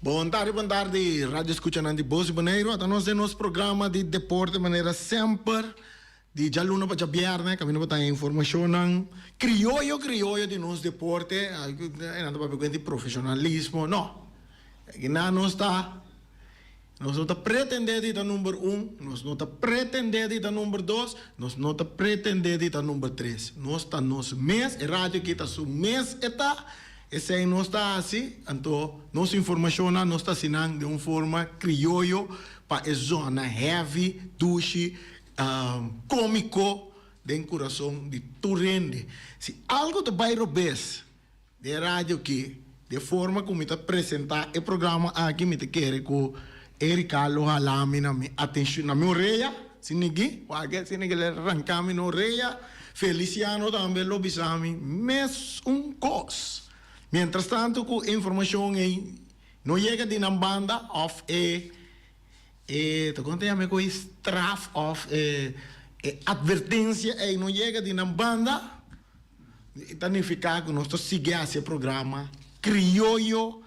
Bom tarde, Rádio Escuchando de Bosi Boneiro. Até nós temos programa de deporte de maneira sempre. De já luna para viernes, caminho para informação criollo de nos deporte, nada para ver de profissionalismo, não. Aqui não está. Nós não está pretendendo de estar número 1, nós não está pretendendo de estar número 2, nós não está pretendendo de estar número 3. Nós está nos mês, a rádio que está su mês está, esse aí não está assim, então nossa informação não está assinando de uma forma criollo para a zona heavy, douche, cômico, de coração de tu rende. Se algo te vai robes de rádio aqui, de forma como está apresentar o programa aqui, me te quer com Ericalo halami na mi atenção na minha orelha, se ninguém arrancar minha orelha, Feliciano também lo bisami, mes cos. Mientras tanto, com informação aí, não chega de na banda of te conta com straf of advertência aí não chega de na banda, significa que nós seguimos esse programa criollo.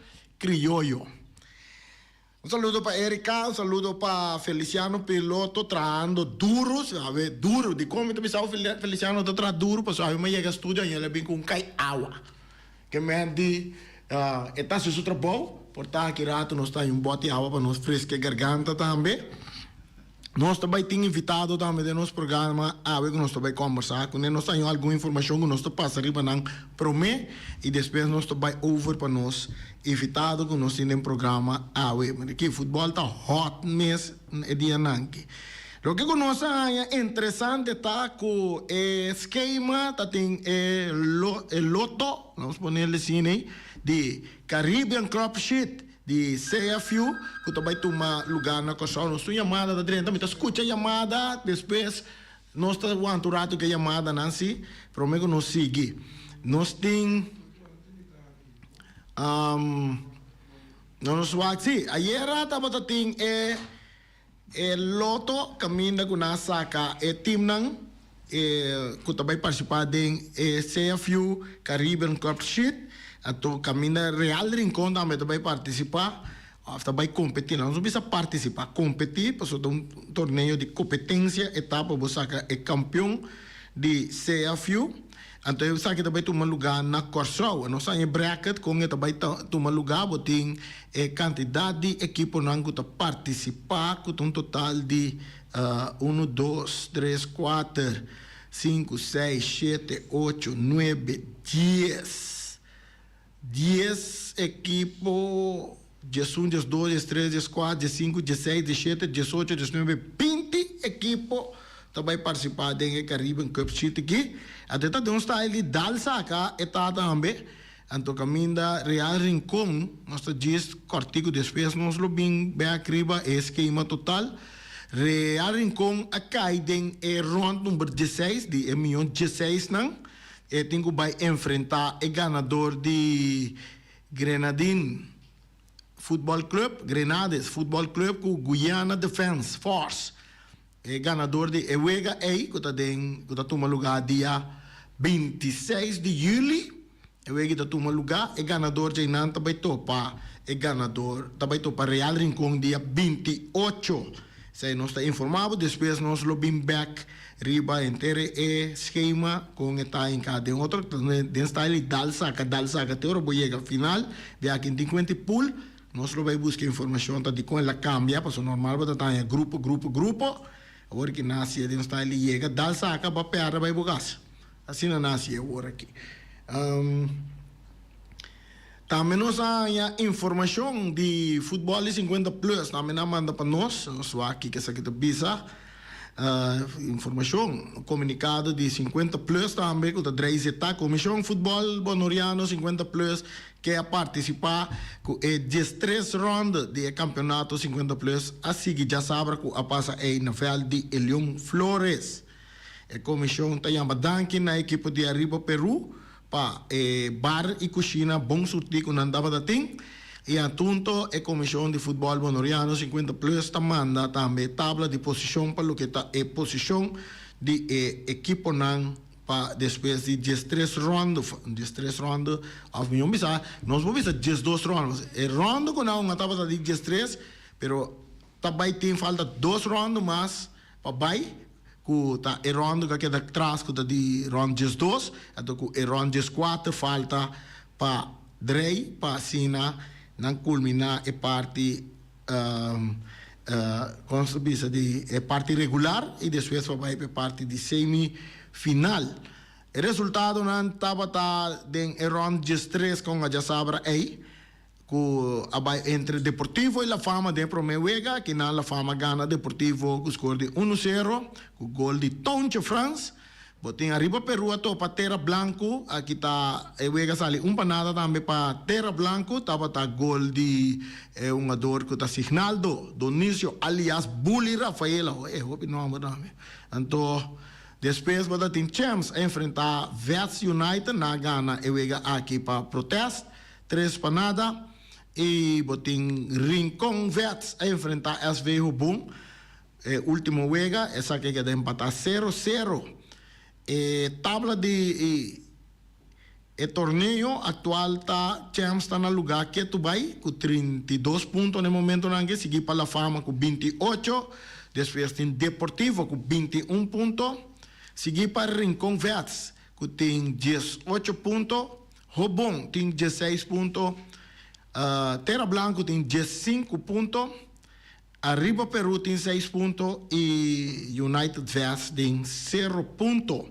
Un saludo para Erika, un saludo para Feliciano Piloto, trayendo duros, duro, de como te pensaba Feliciano te trae duro, pues a mí me llega a estudio y él viene con un cai agua. Que me di, está su trabajo, por estar aquí rato, nos está en un bote de agua para nos fresque garganta también. Nós também temos invitado também de nosso programa a ver que nós também conversar com ele. Nós temos alguma informação que nós passamos para não prometer e depois nós também over para nós invitado que nós temos programa a ver. Mas aqui futebol está hot mês e dia não. O que nós é interessante está com o esquema, tá tem o loto, vamos poner assim aí, de Caribbean Crop Sheet. De CFU, que também toma lugar na costa, nós temos chamada da direita, então escuta a chamada, depois nós estamos aguardando que a chamada não se, prometo que nós siga. Nós temos, nós vamos sim, ayer estava tem loto caminho com a saca, time não, que também participar de CFU Caribbean Cup Sheet. Então, caminha Real Rincón também participar, também competir. Não precisa participar, competir, porque é um torneio de competência, etapa, você é campeão de CFU. Então, você também toma lugar na Corsol. Nós temos bracket, com também toma lugar, você tem quantidade de equipos que participar, com um total de 1, 2, 3, 4, 5, 6, 7, 8, 9, 10 equipos, 11, 12, 13, 14, 15, 16, 17, 18, 19, 20 equipos também participar do Caribbean Cup Sheet aqui. Até tá de um style dalsa cá, está também. Então, caminho da Real Rincón, nós diz cortico depois, nós lo bem acriba esquema total. Real Rincón acai den round número 16, de milhão 16 não. Tenho que vai enfrentar o ganador de Grenadine Football Club, Grenades Football Club com Guyana Defense Force. O ganador de Ewega que está tomando lugar dia 26 de julho. Ewega está tomando lugar. O ganador de Inan também topa. O ganador também topa Real Rincón dia 28. Se nós está informado, depois nós lo bem back riba entere esquema com está em cada outro den style dalsa teoro boiega final de aqui em 50 pool nós lo vai buscar informação tá de com ela cambia para normal para tá em grupo agora que nasce den style chega dalsa acaba peara vai bogas assim não nasce agora aqui também nós há informação de futebol de 50 plus também manda para nós aqui que essa aqui tá bisa informação, comunicado de 50 plus também, que está Comissão Futebol Bonoriano 50 plus, que é participar com a 13 ronda de campeonato 50 plus, assim que já sabe que a passa aí na fel de Elion Flores. A comissão está chamando na equipe de Arriba Peru, para bar e cozinha bom surtir que não andava da tem. E atunto a Comissão de Futebol Bonoriano 50 plus manda também tabla de posição para o que está a posição de equipo não después de 13 rondas, of mi bisa, nós vamos bisa 12 rondas. El rondo con una etapa de 13, pero também tem falta 2 rondas mais para bai, que tá el rondo que queda atrás que tá de rondo 12, então que el rondo 4 falta para drei para sina não culminar a parte como se diz a parte regular e depois vai para a parte de semifinal. O resultado não estava em round 13 com a Jasabra aí, entre Deportivo e La Fama de Promeuega, que na La Fama gana Deportivo com score de 1-0, com gol de Tonche France. Botin arriba Peru ato para Terra Blanco, aqui tá Uega sali panada também para Terra Blanco, tava gol de um jogador que tá Signaldo, Dionísio alias Bully Rafaela, hope nome nome. Então, depois vai ter chance a enfrentar Vets United na Gana Uega aqui para protesto, 3 para nada. E botin Rincon Vets a enfrentar SV Hubung, último Uega, essa que queda empatar 0-0. Tabla de torneio atual Champs está no lugar que tu vai com 32 pontos no momento que seguir para La Fama com 28, depois tem Deportivo com 21 pontos, seguir para Rincon Vets que tem 18 pontos, Hubung tem 16 pontos, Terra Blanco tem 15 pontos, Arriba Peru tem 6 pontos e United Vets tem 0 pontos.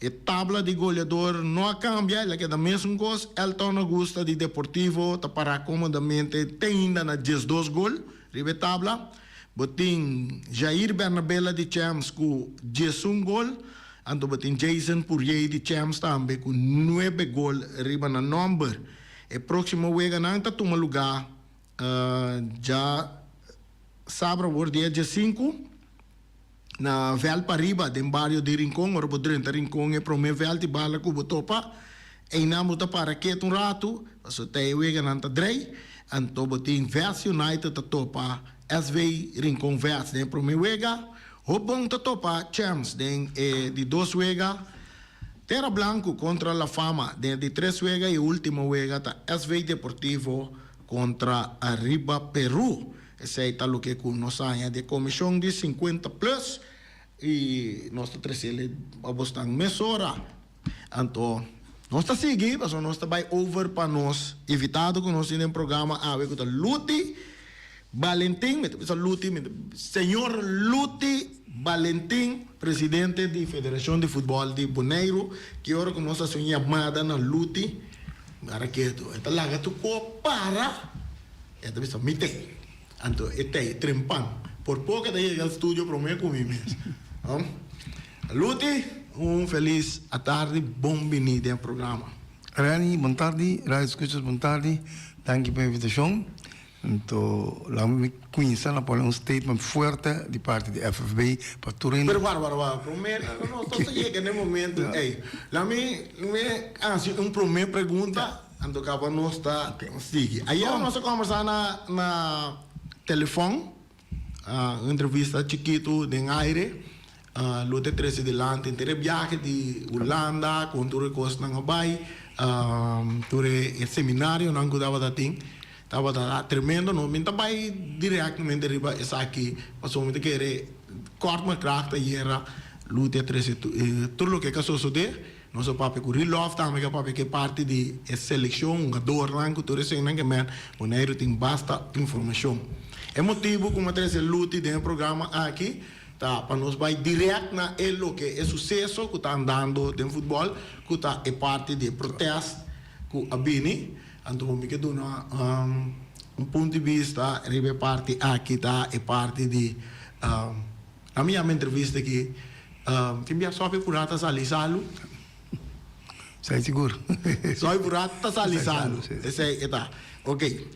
A tabla de goleador não cambia, ela é da mesma coisa. Elton Augusta de Deportivo está para comodamente, tem ainda na 12 gols, riba tabla. Botin Jair Bernabella de Champs com 11 gols. Então botin Jason Poirier de Champs também com 9 gols, riba na number. E próximo wega não está toma lugar já Sabra por dia 5 na Vel Pariba, do bairro de Rincon, o Rodrento Rincon é primeiro Vel de bala que botopa, e na muda para que rato, so tem wega não tá drei, então botin Vets United tá topa, SV Rincon Vets de primeiro wega, o bom tá topa Champs de 2 wega, Terra Blanco contra La Fama de 3 wega e último wega tá SV Deportivo contra Arriba Peru. Esse é o que nós temos de comissão de 50 plus e nós trazemos a bostar mesora. Então, nós estamos seguindo, mas nós estamos over para nós, evitado que nós temos um programa a ver com o Luti Valentim, senhor Luti Valentim, presidente da Federação de Futebol de Bonaire, que agora que nós estamos chamada na Luti, para que tu larga tu para, então isso me tem. Então, este trempão. Por pouco daí chega ao estúdio para mim comigo mesmo. Luti, feliz à tarde, bem-vindo ao programa. Rani, boa tarde. Rádio Escuchas, boa tarde. Danke pela invitação. Então, lá me conhecer, lá por statement forte de parte da FFB para Turim. Pero, primeiro, nós estamos chegando no momento. Lá me primeira pergunta, então, acaba nós está seguindo. Aí, nós conversamos na telefone, entrevista chiquito de aire, lute 13 de lante, entre viaje de Holanda, com tudo coisa na Hawaii, tudo seminário, não cuidava da ting, estava tremendo, não, mas também diretamente riba essa aqui, passou muito que era corte uma crack, e era lute 13, tudo o que casou suceder. Nosso papai com Rilov também que papai que parte de seleção, um jogador lá que tudo isso não que men, o Neiro tem basta informação. É motivo como traz o luto dentro do programa aqui, tá para nós vai direto na o que é sucesso que está andando dentro do futebol, que está é parte de protesto com a Bini, então me quedo ponto de vista, ribe parte aqui tá é parte de a minha entrevista aqui, tem só para curata salisalo. Sei seguro. Só por está salisalo. Esse é tá. Ok.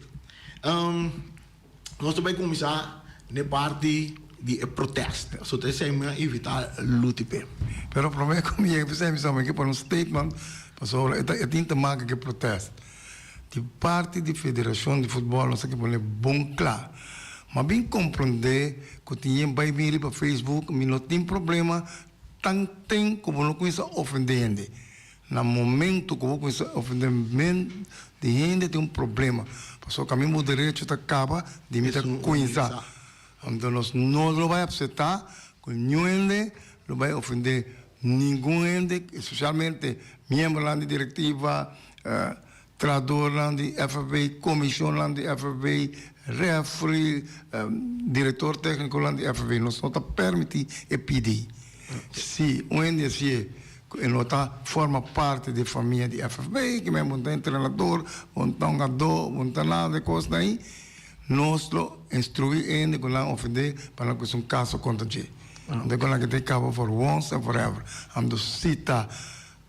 Nós também começar na parte de protesto. Só tem que evitar luta. Pero o problema é que eu pensei que por statement, passou é tinta marca que protesto. De parte da Federação de Futebol, nós aqui põe bom claro. Mas bem compreender que tinha bem vir para Facebook, mas não tem problema tanto como não conhece ofendendo. No momento que eu conheço ofendimento de gente tem problema. Porque o caminho direito acaba de me conhecer. Então nós não vamos aceitar que nenhum gente não vai ofender nenhum gente, especialmente membro da diretiva, tradutor da FFB, comissão da FFB, referee, diretor técnico da FFB. Nós não permitimos pedir. Se um ente não forma parte da família da FFB, que mesmo tem treinador, não tem jogador, não tem nada de coisa daí, nós instruímos ele que não ofender para que seja um caso contra ele. Então, que tem cabo for once and forever. Ando cita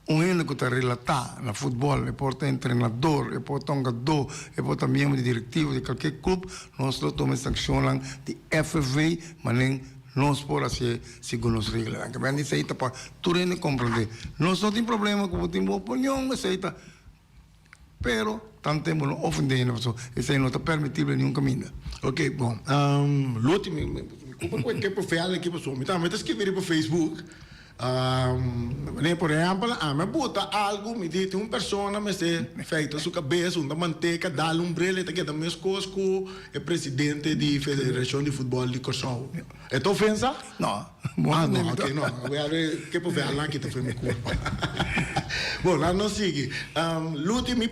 ene que está relatar no futebol, e porta treinador, e porta jogador, e porta membro diretivo de qualquer clube, nós tomamos sanção de FFB, mas nem nós por assim segundo as regras. Que bem diz aí para tu nem compreender. Nós não tem problema com temos opinião, aceita. Pero tanto tempo não ofendendo, isso aí não está permitido nenhum caminho. Ok, bom. L'ultimo, come che può fare che posso mi tamma scrivere per Facebook. Per esempio, me butta algo, mi dite una persona mi sta feita su cabeça, una manteca, dà l'ombrella che da me scosco è presidente di Federazione di Football di Kosovo. E tu offensa? No. Ah, no, ok, no. Che può fare anche tu fai mi colpa. Bom, lá não sigue. L'ultima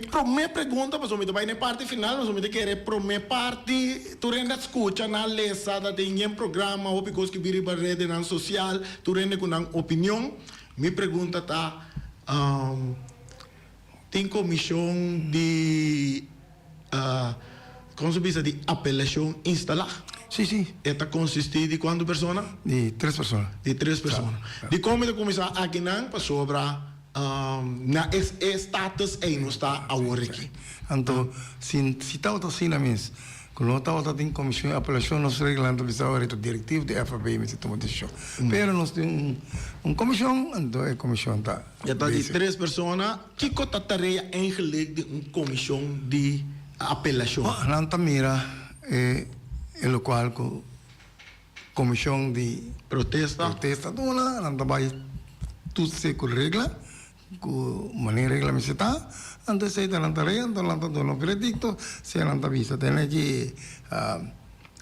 pergunta, mas me vai na parte final, mas me quer para minha parte, tu renda escuta na lesada tem um programa ou porque que vira para rede na social, tu renda com uma opinião. Me pergunta tá, tem comissão de como se diz de apelação instalada? Sim, sim. Esta consiste de quantas pessoas? De 3 pessoas. De 3 pessoas. De como de começar aqui não para sobre na status aí não está agora aqui. Então, se está assim na mesa, quando está tem comissão de apelação, nós regulamos o diretivo de FAB, mas toma decisão. Pero nós temos comissão, então é comissão tá. Então, de 3 pessoas, que cota tarefa eigenlijk de comissão de apelação? Nanta mira é o qual comissão de protesta, dona, nanta vai tudo se com regra. Com maneira regulamentada, então se está na tarefa, então lá está dando veredicto, se ela está vista tem que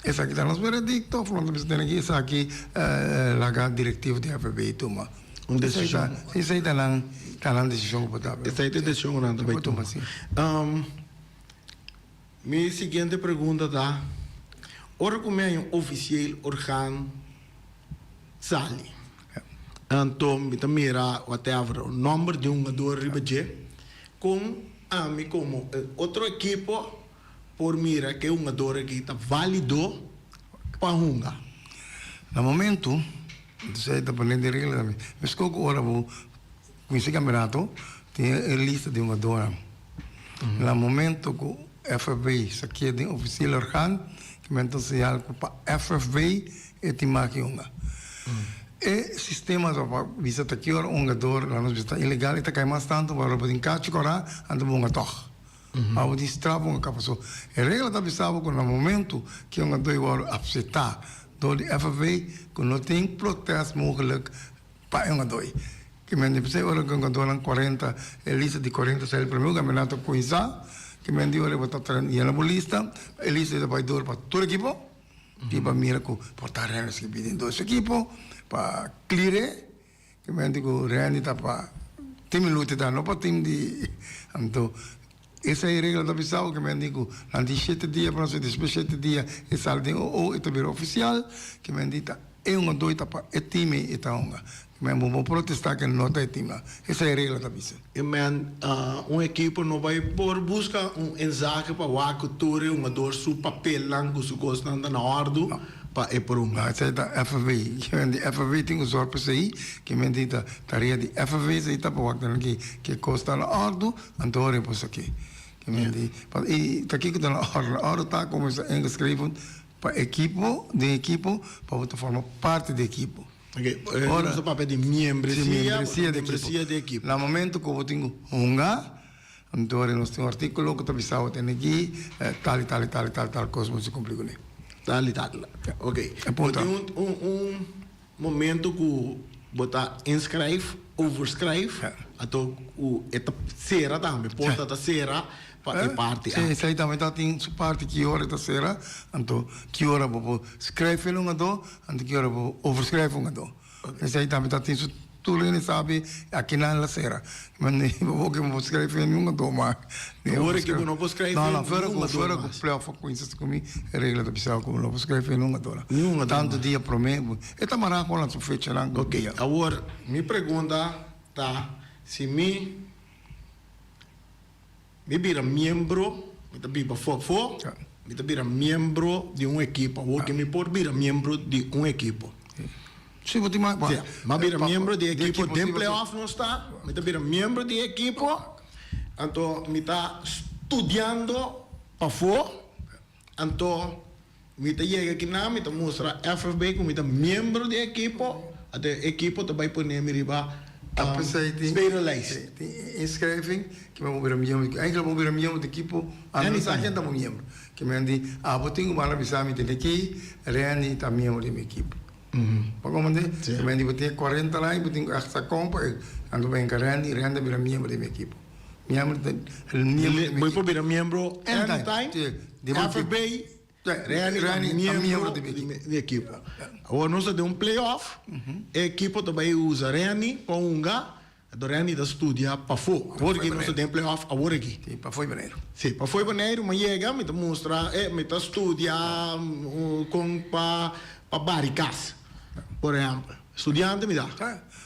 essa aqui está nos veredicto, pronto, você tem que essa aqui lá diretivo de FBI toma decisão. Isso aí está na decisão potável. Essa aí é a decisão que vai tomar. Minha seguinte pergunta tá, ora como é um oficial organ sali? Então, me mira whatever, o número de um jogador ribeje, com a mim como outro equipo, por mira que um jogador que está válido para hunga. No momento, você está falando de regra, mas como agora vou com esse campeonato, tem a lista de um jogador. No momento que o FFB se quer de oficial organ, que me entonces algo para FFB e te marque hunga. E sistema para visa aqui ora jogador lá nos está ilegal está cai mais tanto para poder encaixar agora anda bom a toch a o distrabo uma capaço a regra está visado com no momento que jogador agora aceitar do FV que não tem protesto mogelijk para jogador que me diz ora jogador em 40 a lista de 40 sai primeiro campeonato coisa que me diz ora botar e na lista a lista de jogador para todo equipo que para mira com portar renas que pedem dois equipos para clear, que me digo reani tá para time luta tá não para time de então essa é a regra da visão que me digo durante 7 dias para ser depois 7 dias é saldo ou é também oficial que me diga é dois tá para é time e tá onga que me vou protestar que não tá time essa é a regra da visão E equipo não vai por buscar ensaio para o cultura jogador su papel lá com su costa na ordem para é por essa é da FV que me diga FV tem os orpes aí que me diga tarefa de FV aí tá para o que costa na ordem então é por isso aqui que me diga e tá aqui que na ordem tá como é escrito para equipo de equipo para formar parte de equipo. Okay. Ora, o papel de membresia de equipo. No momento que eu tenho então nós temos um artigo que está visado tem aqui tal coisa não se complica nem. Tal. Ok. Tem momento que bota inscreve, overschrijf, ato o eta sera também, porta ta sera para parte. Sim, isso aí também tá tem sua parte que hora tá será, então que hora vou escrever um ado, então que hora vou overschrijf um ado. Isso aí também tá tem tudo ele sabe aqui na será. Mas nem vou que vou escrever um ado, mas agora que não vou escrever. Não, fora com playoff com isso comigo, regra da pessoa como não vou escrever um ado. Tanto dia prometo, eta mará com a sua fecha lá. Ok, agora me pergunta tá se me vira membro, me vira fofo, me vira membro de uma equipa, ou que me pode virar membro de uma equipa. Sim, vou te mais. Mas vira membro de equipa, de playoff não está, me vira membro de equipa, então me está estudando para fora, então me chega aqui na, me mostra FFB como me membro de equipa, até equipa também pode me riba. Tweede lijst. Inschrijving, que me mover membro, eigenlijk mover membro de equipo, não sabe quem tá membro. Que me andi, botinho uma bisami tem aqui, reani tá membro de minha equipe. Para como ande, que me andi botinho 40 lá e botinho hasta compa, ando bem reani vira membro de minha equipe. Membro de Voy por virar membro anytime. FFB Reani membro de equipo. Agora nós temos playoff, a equipa também usa Reani para unga, a Reani da estudia para fora. Agora que nós temos playoff agora aqui. Sim, para foi janeiro. Sim, para foi janeiro, mas chega, me mostra, me estudia com para barricas, por exemplo. Estudante me dá.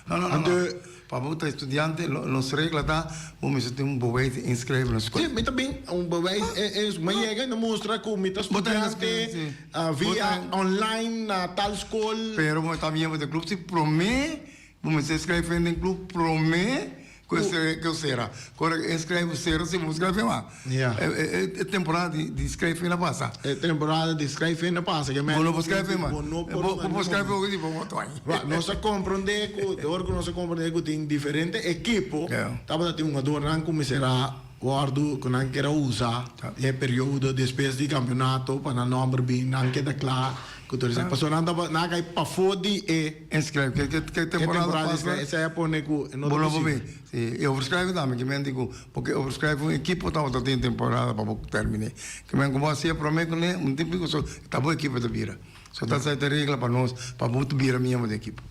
Não. Para muita estudante, nos regras tá, vamos ter bewijs inscrever na escola. Sim, mas também bewijs mas chega e mostra como está estudante via online na tal escola. Pero mas também o clube se promete, vamos se inscrever no clube promete que eu será. Quando inscreve será se vamos escrever lá. É temporada de inscrever na passa. É temporada de inscrever na passa. Que não vou escrever mais. Vou escrever o que vou botar. Não se compreende que agora que não se compreende que tem diferente equipo. Tava tendo uma dor não começará guardo que não quer usar é período depois de campeonato para não abrir não quer declarar que tu dizes passou nada na cai para fodi e inscreve que temporada passa essa é pone com não vou ver eu escrevo também que me digo porque eu escrevo um equipo estava tendo temporada para terminar que me como assim prometo né um típico só tá boa equipe da Bira só tá certa regra para nós para muito Bira mesmo da equipe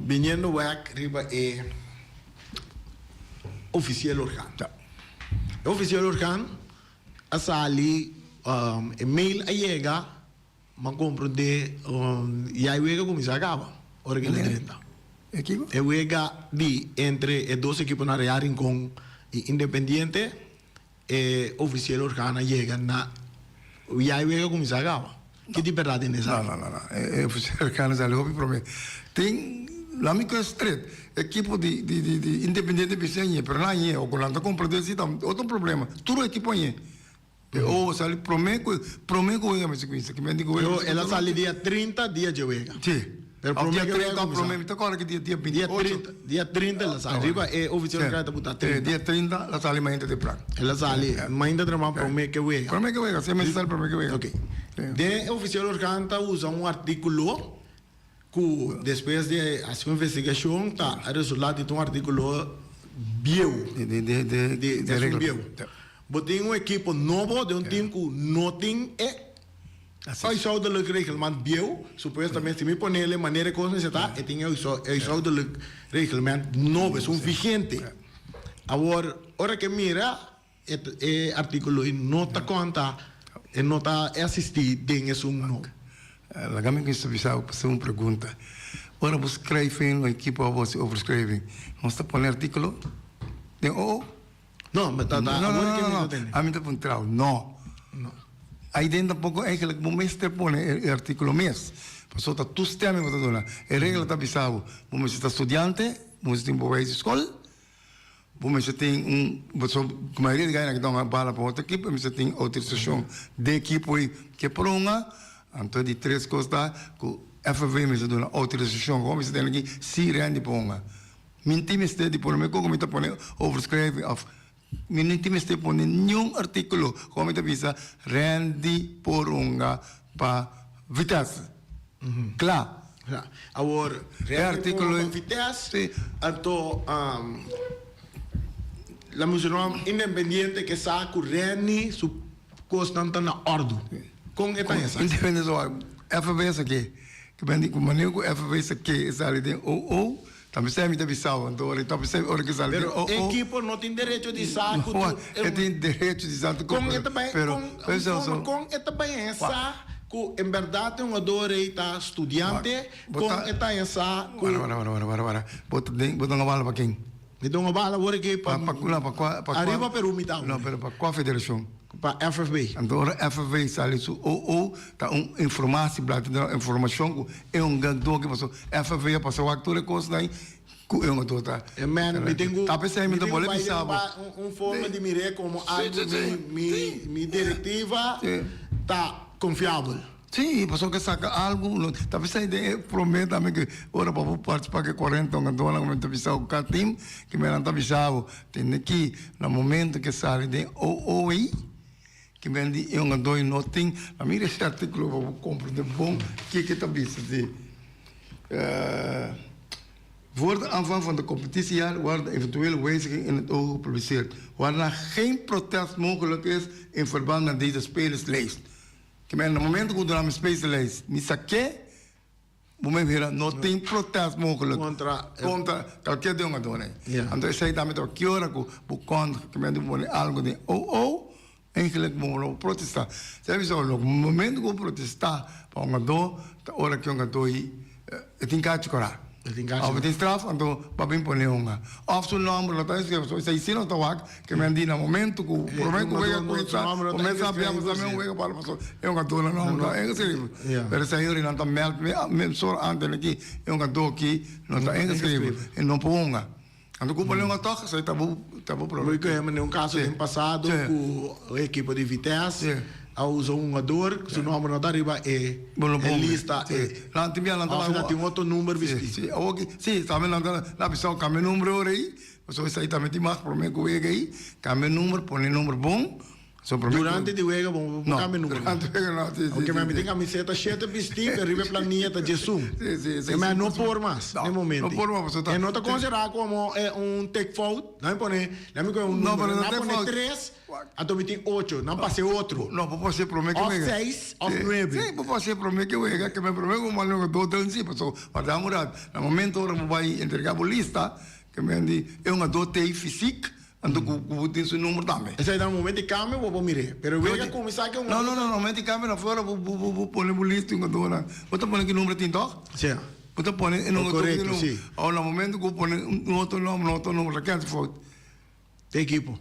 viniendo back riba oficial organ. Oficial organ, asali email ayega, magkompro de ya iwega kumisa acaba. Ora que le renta. Equipo? Iwega di entre dos equipos na rearing con Independiente oficial organ ayega na ya iwega kumisa acaba. Que de verdade nessa? Não. Oficial organ já lhe promete. Tem lá me street equipo de Independiente Vicente, pero não é, o Colanta compra desse outro problema. Tudo equipo é. Ou sali prometo que me sequência que me digo ela sale dia 30 dia de wega. Sim. Pero dia 30 prometo agora que dia 28. Dia 30 ela sale. Riba é oficial que tá botar 30. Dia 30 ela sale mais de plan. Ela sale mais de trabalho prometo que wega. Prometo que wega, se me sale prometo que wega. Ok. De oficial organta usa artículo que depois de a sua investigação tá a resultado de um artículo bio de bio. Botem um equipo novo de time que não tem aí só do regulamento bio, supostamente se me põe ele maneira como se está, e tem aí só do regulamento novo, é vigente. Agora, hora que mira artículo e não está conta, e não está assistir tem esse novo. La gama que isso visava para uma pergunta. Ora você escreve no equipo a você overescreve. Não está pondo artículo? Tem não, mas tá. Não. A mim tá pondo não. Aí dentro pouco é que o mestre põe artículo mês. Passou tá tu sistema que tá dona. A regra tá visava. Você está estudante, você tem boa escola. Você tem você a maioria de ganha que dá uma bala para outra equipe, você tem autorização de equipe que por uma então, de três coisas, que FV me dá uma autorização, como se tem aqui, se rende ponga. Mintim este de por me como está pone overscribe of. Mintim este pone nenhum artículo, como está visa rende por unga pa vitas. Claro. Ja. Agora, artículo- Vitesse, Sí. então, la musica independiente que sa correndo su constante na ordem. Com esta essa. Independente do FBS aqui. Que bem com maneira que FBS aqui é ali de o também sai me Bissau, então ele também sai hora que sai de Pero equipo não tem direito de saco. Ele tem direito de santo Com esta bem, pero com esta bem essa, que em verdade um adoreta estudante, com esta essa, para. Bota uma bala para quem? me dá uma bala agora que para arriba Peru me dá. Não, pero para qual federação? Para FFB. Então, FV sai isso ou tá informação para ter informação que é gador que passou FV passou a altura coisa daí que é gador Man, me tenho tá pensando me boleh bisa forma de mirar como algo mi diretiva tá confiável. Sim, passou que saca algo, tá pensando promete também que ora para participar que 40 gador na momento bisa o catim que me não tá bisa tem que no momento que sai de aí que me andi eu não dou nothing a mim esse artigo eu vou compreender bom que está visto de voor de aanvang van de competitiejaar worden eventuele wijzigingen in het oog gepubliceerd waarna geen protest mogelijk is in verband met deze spelerslijst que me no momento que durante a spelerslijst me saqué momento era não tem protesto mogelijk contra qualquer de um adone então esse aí também tô que hora que o contra que me andi algo de eigenlijk moeten we protesteren. Ze hebben zo op het moment dat we protesteren, dan gaan we ora que gaan we het in kaartje kora. Of het is straf, en dan babin pone honga. Of zo'n nummer, dat is zo. Ze zien het ook, que me andi na momento que prometo que eu começar, começa a ver também um para passar. Eu gaan doen na honga. É assim. Pero se aí não tá me só ande aqui, eu gaan doen aqui, não tá escrito, e não ponga. Então, como ele não toca, isso aí tá bom problema. Porque é um caso do passado com a equipe de Vitesse, usou um jogador, seu nome não está arriba, é lista. Lá tem outro número vestido. Sim, também lá pessoal cambia o número aí, mas isso aí também tem mais problema com ele aí, cambia o número, põe o número bom. Durante de wega bom cambia número. Durante wega não. Porque me tem camiseta cheia de vestido, arriba planeta de zoom. Mas não por mais, no momento. Não por mais, você não está considerado como take fault, não pone, não pone número, não pone 3, então me tem 8, não passe outro. Não, pode ser promete que wega. 6, of 9. Sim, pode ser promete que wega, que me promete como não do tão sim, pessoal. Mas dá murado. No momento ora vai entregar a lista, que me andi é uma dote física. Ando com tem seu número também. Esse aí dá momento de câmbio, vou mirar. Pero vega começar que não, momento de câmbio não fora, vou pôr no lista uma dona. Você põe que número tem toque? Sim. Você põe em um correto, sim. Ou no momento que põe um outro número, que é foto. Tem equipo.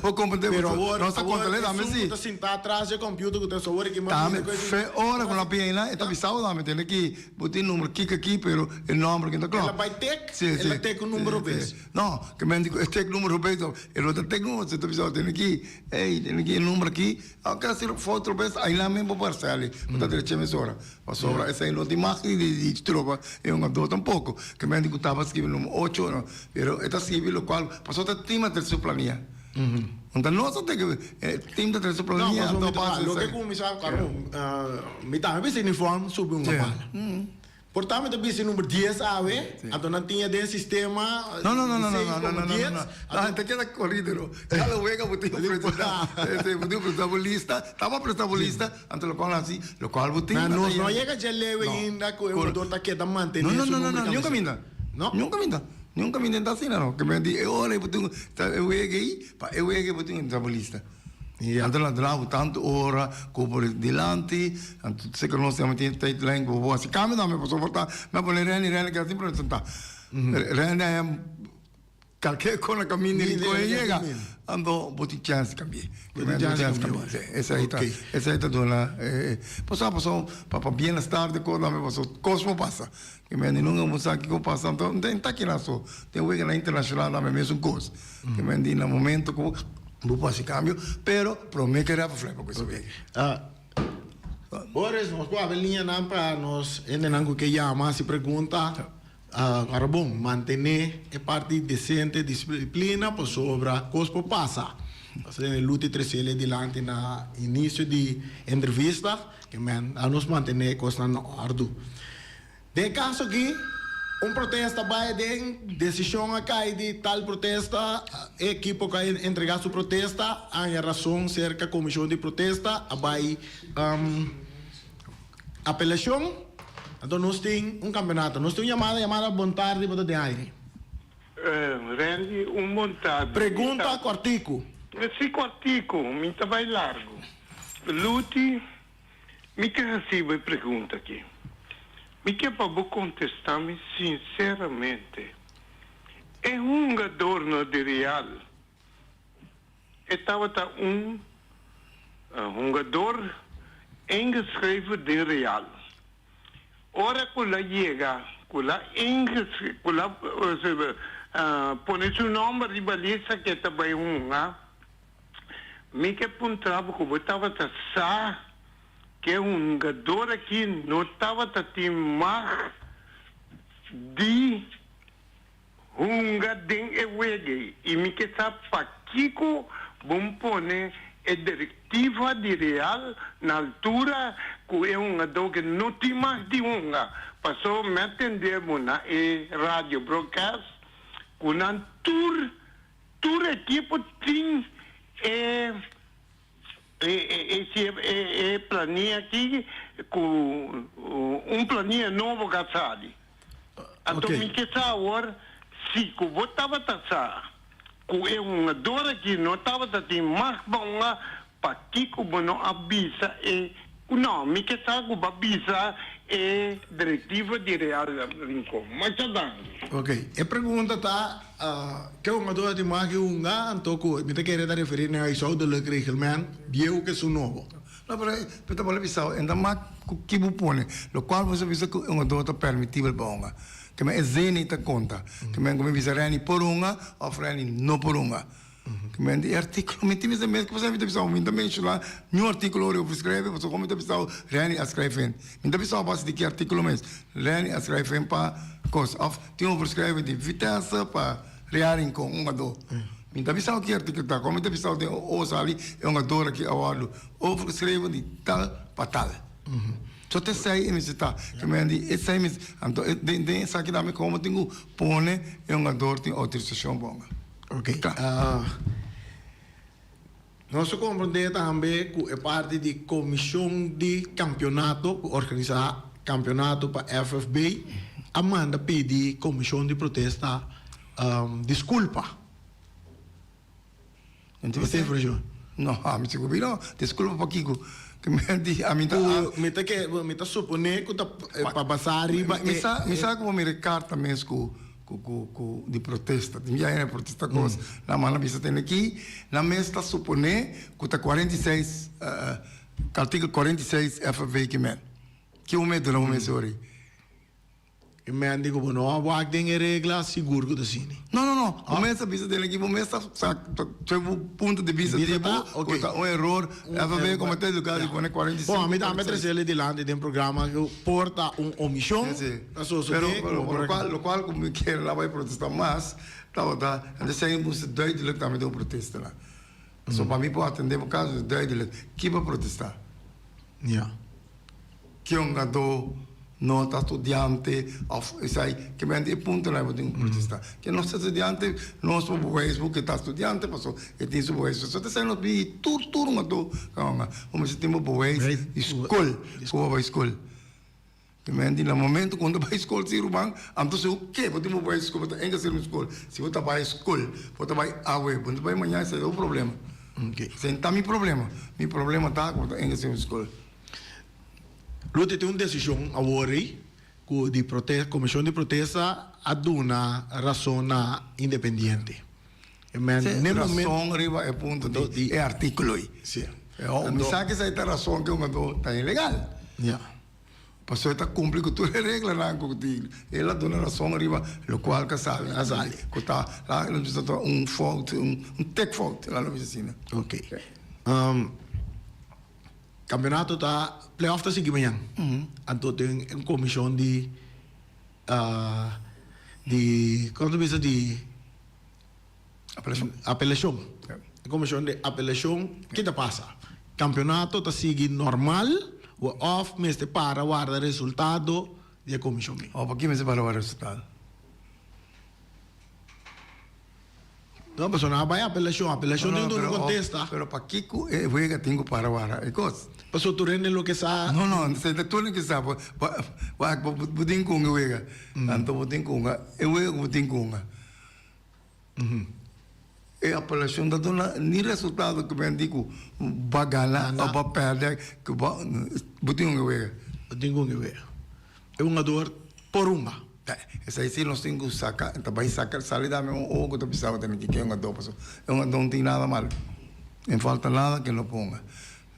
Vou compreender, pero agora nossa conta lá também sim. Você sentar atrás do computador com o teu sabor que mais. Também, hora com a pena, está visado também, tem que botar o número aqui, pero o número que está claro. Ela vai ter, ela tem o número vez. Não, que me digo, tem o número vez, ele outro tem número, você está visado, tem aqui o número aqui, eu quero ser foto vez, aí lá mesmo para sair, botar direito a hora. Mas sobra essa aí não tem mais de tropa, eu não dou tampouco, que me digo, estava escrevendo número 8, pero está escrevendo o qual, passou até tema terceira planilha. Então nós tem que tem da terceira planilha, não basta. Lo que começar, claro, me tá me uniforme sobre uma bala. Portanto, também se número 10 ave, então não tinha desse sistema. Não. Ah, tem que dar corrido. Cada wega botou lista, tava prestando lista, então o qual assim, o qual botou. Não chega já leve ainda com o doutor tá que tá mantendo. Nunca minta. Nunca me tenta assim, não. Que me diz, eu olhei, eu cheguei, eu cheguei, botei um trabalhista. Então lá dentro, tanto hora, como delante, então se que nós temos tempo lá em Goiás, se caminho não me posso voltar, me põe Rene que assim para sentar. Rene é qualquer coisa caminho ele chega, então botei chance cambiar. Essa aí tá dona, passou para bem-estar de coisa, me passou cosmo passa. Que me não vamos saber que passa, então tem tá aqui na só, tem o na internacional na mesma coisa. Que me diz no momento que vou fazer câmbio, pero prometo que era para frente com isso bem. Boris, nós vamos abrir linha não para nós entender que chama se pergunta. Agora bom, manter a parte decente, disciplina, por sobre a coisa passa. Nós luta terceira dilante na início de entrevista, que nós manter a coisa na ordem. De caso aqui, protesta vai de decisão acá de tal protesta, equipo que entregar sua protesta, há razão cerca comissão de protesta, vai apelação, então nós temos campeonato, nós temos chamada boa tarde para de aire. Randy, boa tarde. Pergunta com artigo. Esse artigo, me está bem largo. Luti, me quer receber pergunta aqui. Me quer para contestar-me sinceramente. É jogador no de Real. Estava jogador ingeschreven de Real. Ora que lá chega, que lá põe seu nome de baliza que está bem me quer apontar que eu estava que é jogador aqui não estava mais de jogador e me que sabe para Kiko vamos pôr a diretiva de Real na altura que é jogador que não tem mais de passou me atendemos na rádio broadcast que na tour equipo tem esse planinha aqui com planinha novo que sai. Então me que agora se que eu estava taxar que é jogador aqui não estava taxando mais bom para que eu não avisa não, me que sabe que avisa diretiva de Real Rincón. Mas já dá. Ok. A pergunta está que é jogador de mais que então me te querer referir a isso do reglamento, viu que é novo. Não, mas vou avisar, ainda mais que você põe, o qual você avisa que um adulto é permitível para uma. Que é zenita conta. Que é como avisa reni por uma, ou reni não por uma. Que é de artigo, me tive mesmo que você me avisar, me também lá, no artigo eu prescreve, você como me avisar, reni a escrever. Me avisar base de que artigo mesmo, reni a escrever para coisa. Tem um prescreve de vitessa para rearem com um adulto. Me avisar que artigo está, como me avisar de ali é um adulto aqui ao lado, ou prescreve de tal para tal. Só te sei me está, que me diz, esse aí me, então de sabe que como tenho pone é um adulto tem autorização bonga. Ok. Nós compreendemos também que é parte da comissão de campeonato, organizar campeonato para a FFB, Amanda pede comissão de protesta desculpa. Você é não, me seguro não, desculpa para Kiko. Que me diz, a mim tá supone que tá para passar arriba. Me sabe como me recarta mesmo de protesta. Já é protesta coisa. Na mala bisa tem aqui, na mesa está supone que tá 46, artigo 46 FV que o medo não me sorri. E me digo, não, há tem regra seguro que assim. Não. O mesa bisa tem aqui, o mesa tem um ponto de vista tipo, um erro, FV como tem lugar de 45. Bom, a mim também trazer ele delante de um programa que porta omissão. Pero o qual como quer lá vai protestar mais, tá, ainda saímos duidelijk também de protesta lá. Só para mim pode atender o caso duidelijk, que vai protestar? Que um gado não está estudante, que vem de ponto lá para protestar. Que não está estudante, não sou Facebook que está estudante, passou, e tem seu Facebook. Só te sai no bi, tudo um gado, como se tem um Facebook, escola, como vai escola. Que vem de no momento quando vai escola se ruban, então se o que, porque tem um vai escola, está em ser uma escola. Se você vai escola, você vai away, quando vai amanhã, esse é o problema. Senta meu problema está quando em ser uma escola. Lute tem uma decisão agora que a comissão de protesta aduna razão independente. Razão arriba é ponto é artículo aí. Me sabe que essa razão que está ilegal. Passou está cumprir com toda a regra lá com ela dona razão arriba, o qual que sabe, que está lá não precisa fault, tech fault lá não precisa. Ok. Campeonato está playoff está seguindo amanhã. Então tem uma comissão de quanto visa de apelação. Comissão de apelação que está passa. Campeonato está seguindo normal, o off mês para guardar resultado de comisión. O para qué me se para o resultado? No, pero no vaya apelación No, tú no contesta. pero para qué juega tengo para ahora? ¿Cos? Pasó tú rende lo que sa. No, se te tuene que sabe. Butin kunga juega. Tanto butin kunga, juega butin kunga. A apelação da dona ni resultado que vem digo vai ganhar ou vai perder que butin kunga juega. Tengo que ver. É um jogador por uma. Essa aí sim nós temos que sacar, então vai sacar salida mesmo ou que tu precisava ter que é um jogador, é um jogador não tem nada mal, não falta nada que não ponga.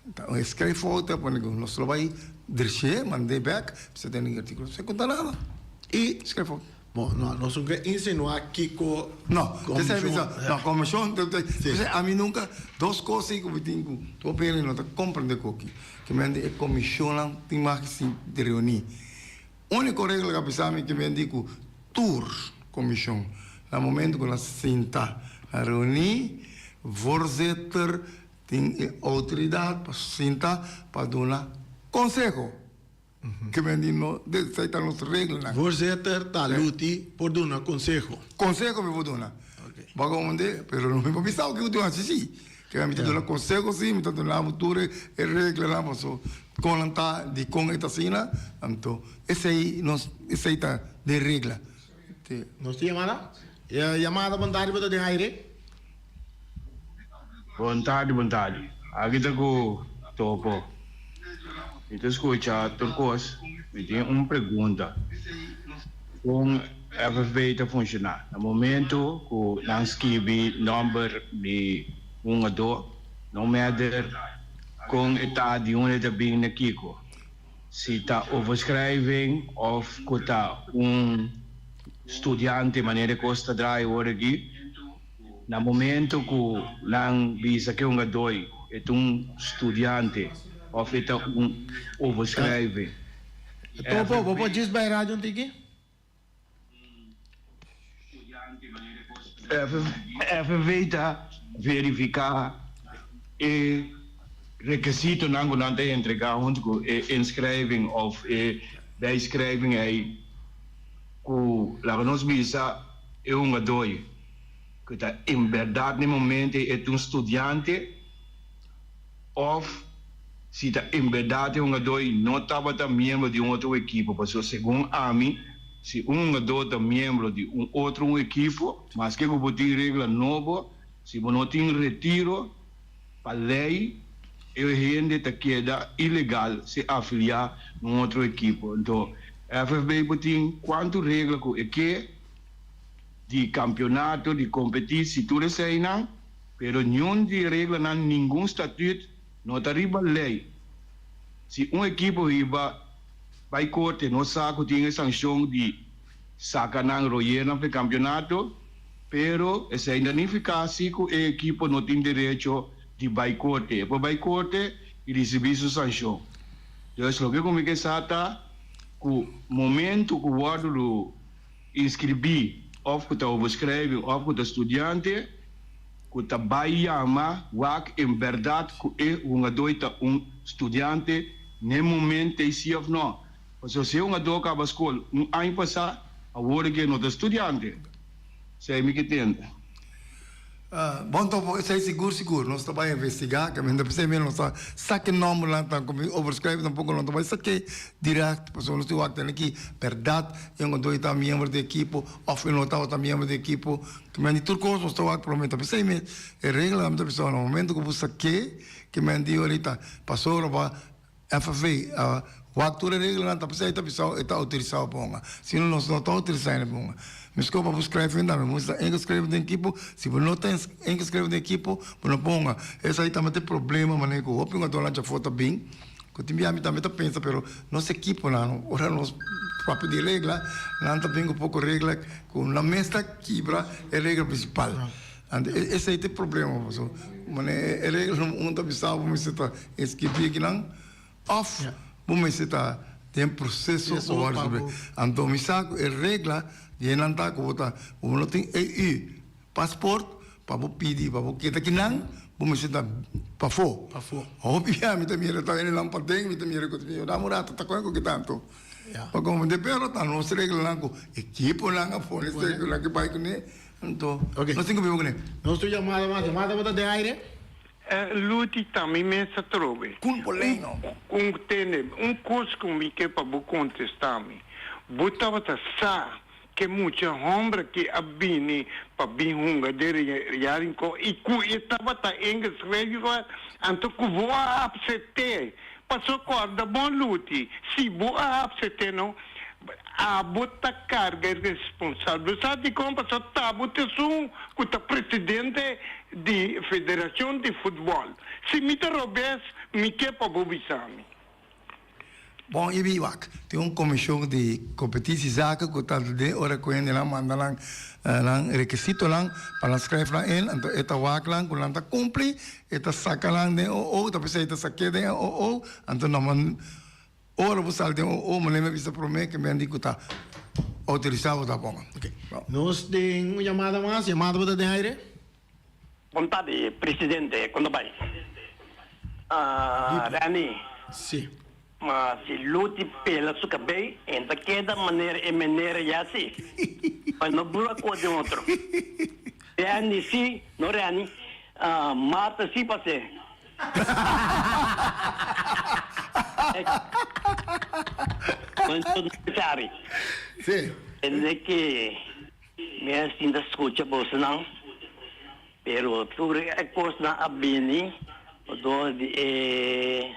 Então escreve foto, põe que nós vai deixar, mandei back, você tem que artigo, você conta nada e escreve foto. Bom, nós não queremos insinuar que com não, você sabe não comissão, a mim nunca duas coisas que eu tenho, tu pelo não tá compreender que me ande comissão tem mais que se reunir. Única regra que precisamos que me digo tour comissão. No momento que nós senta a reunir, voorzitter tem autoridade para sentar para dar conselho. Que me digo não aceitar nossas regras. Voorzitter tá luti por dar conselho. Conselho me vou dar. Bagamente, pero não me pode pensar que eu tenho assim. Que me dar conselho sim, me dar tour regra lá, mas colanta de com esta cena, então esse aí nós aceita de regra. Nós tem chamada? É chamada vontade para de aire? Vontade. Aqui tá com topo. Então escuta, Turcos, me tem uma pergunta. Como a FFB está funcionando? No momento que não escreve número de jogador, não matter com a idade de onde está bem na Kiko. Se está overschrijving of que está estudante de maneira que está draaien aqui, no momento que não visa que jogador é estudante of é overschrijving. Topo, vou dizer para a rádio um tique? FV está verificar e requisito não te entregar junto com inscreving of bijschrijving aí que lá nós visa é jogador que está em verdade no momento é estudante of se está em verdade um jogador não estava membro de outra equipe, porque segundo a mim se jogador é membro de outro equipe, mas que eu vou ter regra nova, se não tem retiro para lei, eu gente te queda ilegal se afiliar a outra equipe. Então, a FFB tem quanto regra que de campeonato, de competir, se tudo isso aí não, pero nenhum de regra não, nenhum estatuto, não está riba lei. Se equipe riba, vai corte, não sabe que tem sanção de sacar não roer no campeonato, pero essa ainda não fica assim que a equipe não tem direito de boicote. Por boicote, e receber sua sanção. Então, o que eu quero saber o momento que o guarda inscrever, ou que está overschrijven, ou que está estudante, que está baiyama, wak em verdade que é jogador estudante, no momento é sim ou não. Porque se um jogador acaba a escola, ano passado, agora que não é estudante. Você me entende? Bom, então, isso aí seguro. Nós estamos a investigar, que ainda precisa mesmo, nós saque nome lá, como overscreve, tampouco não estamos a saque direto, porque nós estamos aqui, verdade, eu não estou membro da equipe, ou não estou membro da equipe, que me tudo coisa, nós estamos aqui, provavelmente, precisa mesmo, é regra, mas pessoal, no momento que eu saque, que me diz ahorita, passou para FFV, o ator é regra, não precisa, está autorizado para se não está autorizado para mas como para escrever ainda, mas escrever da equipe, se você não tem escrever da equipe, não ponga. Essa aí também tem problema, mas eu vou pegar lá já foto bem, que tem também tá pensa, pero nossa equipe não, ora nós próprio de regra, não tá bem um pouco regra, com na mesma quebra é regra principal. Esse aí tem problema, mas é regra não tá pensando, mas está escrever que não, off, mas está tem processo ou então me saco é regra e não está com outra, não tem EU passport para pedir para que daqui não bumisita pafo. Pafo. Oh, pia, mita mira ta ini lampa deng, mita mira ko tiyo. Damo rata ta ko que tanto. Yeah. Pag como de pero tan no se regla lang ko, equipo lang a phone, se regla que pai ko ne. Então, Ok. nós temos que ver com ele. Nós tu chamada bota de aire. Luti também me se trove. Com poleno. Curso que me que para contestar-me. Botava sa que muita hombra que abini para binhunga de yarinko e ku estava ta inglês regular anto ku voa apsete. Passou corda bom luti. Se voa apsete não a bota carga responsável. Sabe como passou tabu tesum com o presidente da Federação de Futebol. Se me interrobes, me que para bobisami. Bom, e biwak, tem comissão de competitie zaken, que está de hora que ele manda lang, lang requisito lang, para escrever lang in, então eta wak lang, quando está cumpre, eta saca lang de o, tapi saya eta saque de o, então não man, ora você de o, mas lembra vista promete que me andi que está autorizado da bom. Ok. Nós tem chamada bota de aire. Vontade, presidente, quando vai? Rani, Sim. mas se lute pela sua cabeça, então cada maneira é maneira já se. Mas não bura com de outro. Rani, sim, não Rani, mata sim para ser. Quanto necessário. Sim. É que me ainda escuta você não. Pero sobre a coisa na abini, do de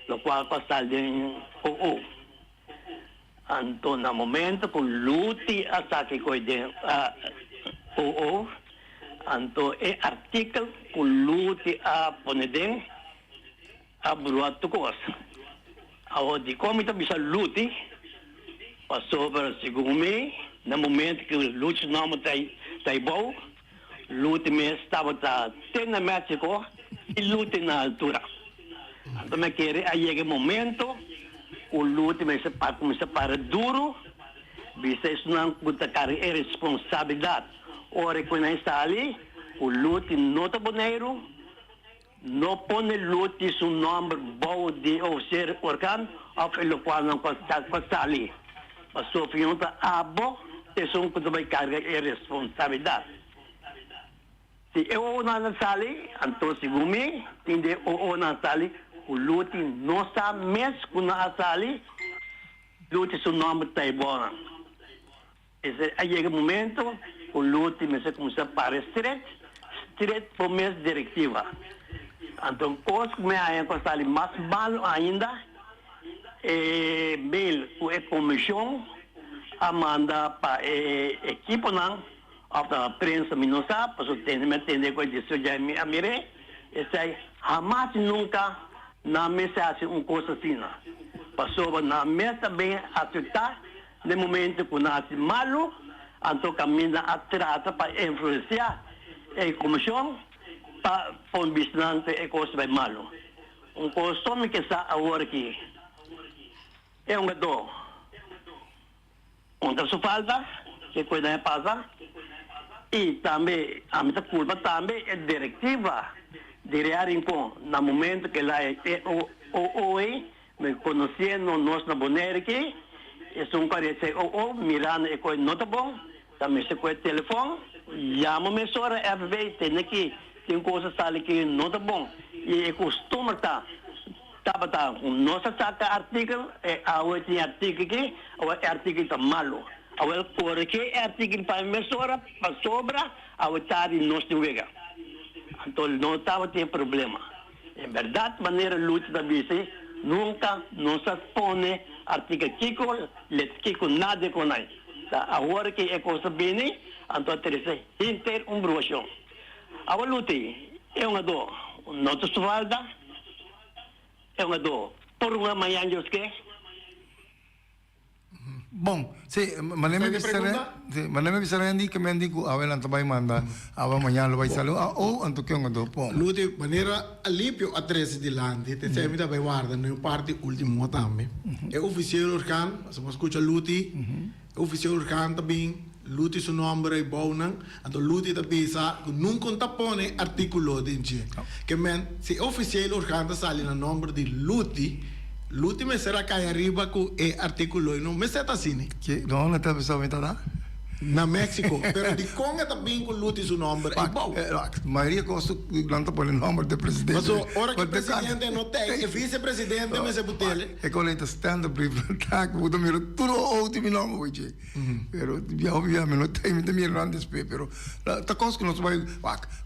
lo qual passar de o. Anto na momento com luti a saque coi de o. Anto e artikel com luti a poneden a bruato coisa. Ao de como então bisa luti passou para segundo na momento que o luti não tá bom. Lute me estava na México e lute na altura. Então me querer aí é momento o lute me se para duro, bisa isso não puta cara é responsabilidade. Ora quando está ali, o lute nota boneiro, não põe lute seu nome bom de ou ser organ, ou pelo qual não passa ali. Mas o fim tá abo, isso não puta vai carga é responsabilidade. Se eu não sali, então se gumi, tende o não sali, o luti não está mesmo com não sali, luti seu nome está bom. Esse aí é o momento, o luti me se começa para straight por mês diretiva. Então coisa que me aí está ali mais mal ainda, é bem a comissão a manda para equipe não. A prensa me não sabe, porque tem que entender que isso já me amire. Isso aí, jamais nunca na mensagem coisa assim. Passou na mesa bem aceitar, no momento que nasce malo, então caminha atrás para influenciar a comissão para pôr bisnante e coisa bem malo. Costume que está agora aqui é dor. Onde só falta, que coisa passa. E também, a minha culpa também é diretiva de Rearinco, no momento que lá é o me conhecendo nós na boneira aqui, e são parece mirando e coisa não tá bom, também se com o telefone, chama-me só a FB, tem coisas ali que não tá bom, e costuma tá nossa saca artigo, a outra artigo aqui, o artigo tá malo. Awal porque artigo para mesora para sobra a outra não se vega. Então não estava tem problema. Em verdade maneira luta da bici nunca não se põe artigo kiko kiko nada com nada. Agora que é coisa bem então terceiro inter brochão. Awal luta é dor não te falta é dor por uma manhã que Bom, sim, mas nem me bisara andi que me andi que avel antabay manda, avel manhã lo vai salu, ou anto que um do pom. Lute maneira alipio a 13 di landi, te sei mi da vai guarda no parte ultimo tambe. E ufficiale orkan, se mo escucha luti, ufficiale orkan também, Luti su nombre e bounan, anto Luti da bisa, non conta pone articolo dinci. Che men, se ufficiale organo sali na nombre di Luti, Luti me sarà cai arriba cu e articolo e non me seta sini. Não, não está pensando em nada. Na México, pero di conga também com Luti su nombre e bou. A maioria gosta de não pôr o nome do presidente. Mas ora que o presidente não tem, e vice-presidente me se butele. É que ele stand up tá que o miro tudo o último nome hoje. Pero já obviamente não tem muito miro antes pero tá coisa que nós vai,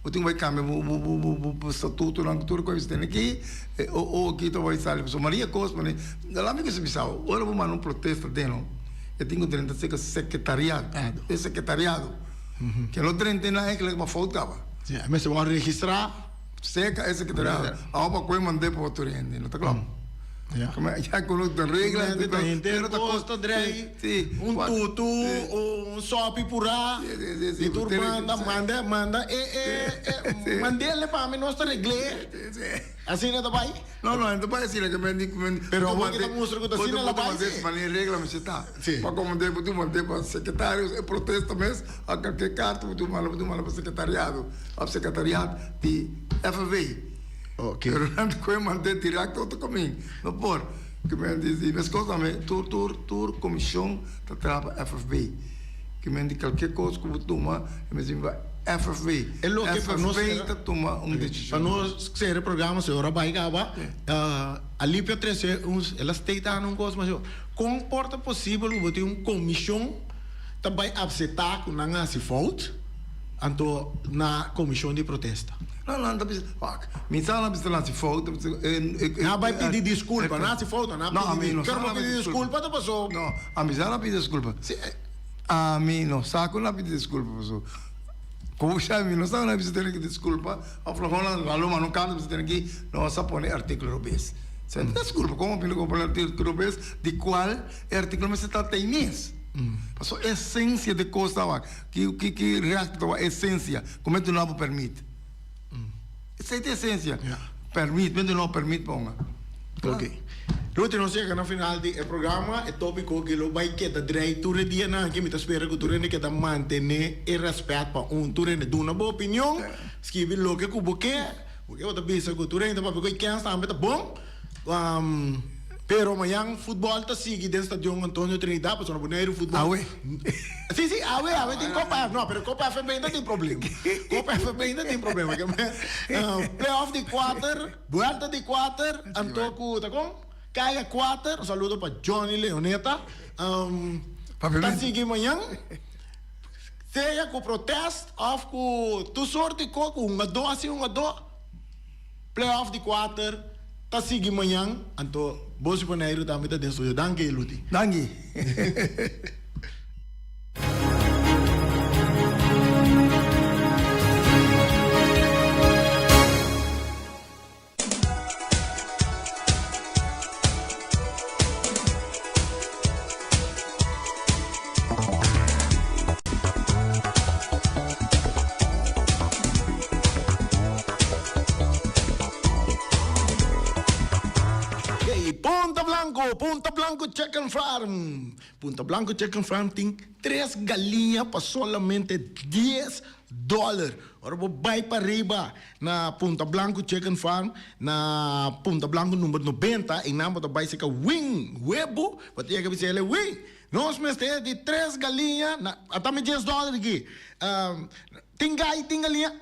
o tem vai cambiar o estatuto não tudo coisa tem aqui ou aqui vai sair. So Maria Costa, mas lá me que se bisau. Ora vou mandar protesto dentro. Eu tenho 36 secretariado. É secretariado. Que não tem nada que ele faltava. Sim, mas se vão registrar, Seca é secretariado. A opa coi mandei para o Torrente, não está claro? Já conozco as regras. Pero tá costa drei, tutu, sopi pura, e turbanda, manda, mandele para mim nossa regle. Assim não tá bem? Não, não vai assim, que me pero agora que mostra que tá assim na base. Mas nem regra me está. Para comandar, tu mandei para secretários, é protesto mesmo, a qualquer carta, tu manda para secretariado, a secretariado de FV. Okay. Pero não coi manter direto outro caminho. Não por. Que me diz, mas coisa me tur comissão da traba FFB. Que me diz qualquer coisa que você toma, me diz FFB. É lo que para nós FFB toma uma decisão. Para nós ser o programa, se ora vai gaba, ali para trazer uns, elas teitam um coisa, mas comporta possível você ter comissão também aceitar que não se fault, anto na comissão de protesta. Não, não precisa. Mensagem não precisa lá se falta. Não vai pedir desculpa, não se falta, não. Não, a mim não. Quero pedir desculpa, tá passou. Não, a mim não pede desculpa. A mim não, saco não pede desculpa, passou. Como já mim não sabe não precisa ter que desculpa. A florona valoma não canto precisa ter que não só pôr artigo robês. Desculpa, como pelo comprar artigo robês, de qual artigo me se está tem mês. Passou essência de coisa que reacta a essência, como é que não permite. Essa é a essência. Permite, mas não permite, ponga. Ok. Luti non chega no final do programa, é tópico que lo vai que da direito de dia na que me espera que tu rende que da manter e respeito para tu rende uma boa opinião, escreve lo que cubo que, porque eu também sei que tu rende para porque quem está muito bom. Pero amanhã futebol tá sigue dentro do estádio Antônio Trinidad, para o Boneiro futebol. Ah, ué? Sim, tem Copa. Não, pero Copa FB ainda tem problema. Copa FB ainda tem problema. Playoff de 4, volta de 4, Antoco, tá com? Caia 4, saludo para Johnny Leoneta. Tá sigue amanhã. Seja com protesto, of com tu sorte com um a dois, playoff de 4. Tá sigue amanhã, então, Bosi Boneiro também tá dentro do Dangue, Luti. Dangue. Punta Blanco Chicken Farm. Punta Blanco Chicken Farm tem 3 galinhas para solamente $10. Agora vou vai para riba na Punta Blanco Chicken Farm, na Punta Blanco número 90, em nome da bicycle Wing Webo, para ter que dizer Wing. Nós mestre de 3 galinhas, até me $10 aqui. Tem galinha,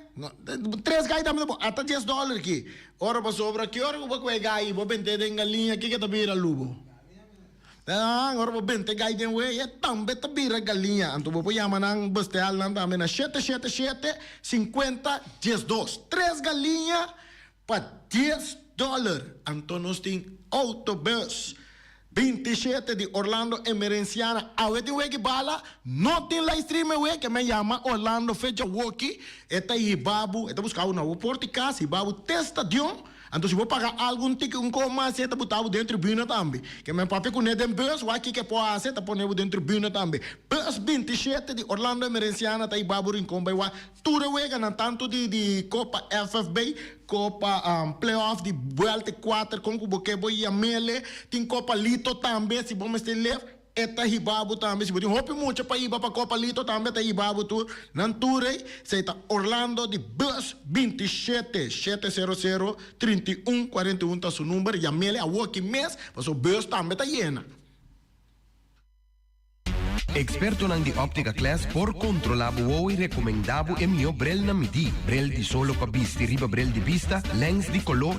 3 galinhas também, até $10 aqui. Ora para sobra, que hora vou comer gai, vou vender em galinha, que tá vira lubo? Agora vou vender gai de ué, também tá vira galinha. Então vou chamar nang bestel nang também na 777-50-12. 3 galinhas para $10. Então nós tem autobus 27 de Orlando Emerenciana. Aweti weki bala, não tem live stream que me chama Orlando Fecha Walkie. Eta Ibabu, eta buscar uma porticas, Ibabu testa dion. Então se vou pagar algum ticket, coma, você tá botado dentro da tribuna também. Que meu papi com ele bus, o aqui que pode ser, tá pondo dentro da tribuna também. Bus 27 de Orlando Emerenciana, tá Ibabu Rincon, vai lá. Tudo wega na tanto de Copa FFB, Copa Playoff de Vuelta 4, com o que vou ir a mele, tem Copa Lito também, se vamos ter leve. eta hibabu tambe si buti hopi mucha pa iba pa Copalito tambe ta hibabu tu nan ture se ta Orlando di bus 27 700 3141 ta su numero yamele a walking mes paso bus tambe ta llena. Experto ng di Optica Class por controlabo o recomendabo emio brel na midi. Brel di solo pa bisti riba brel di vista, lens di color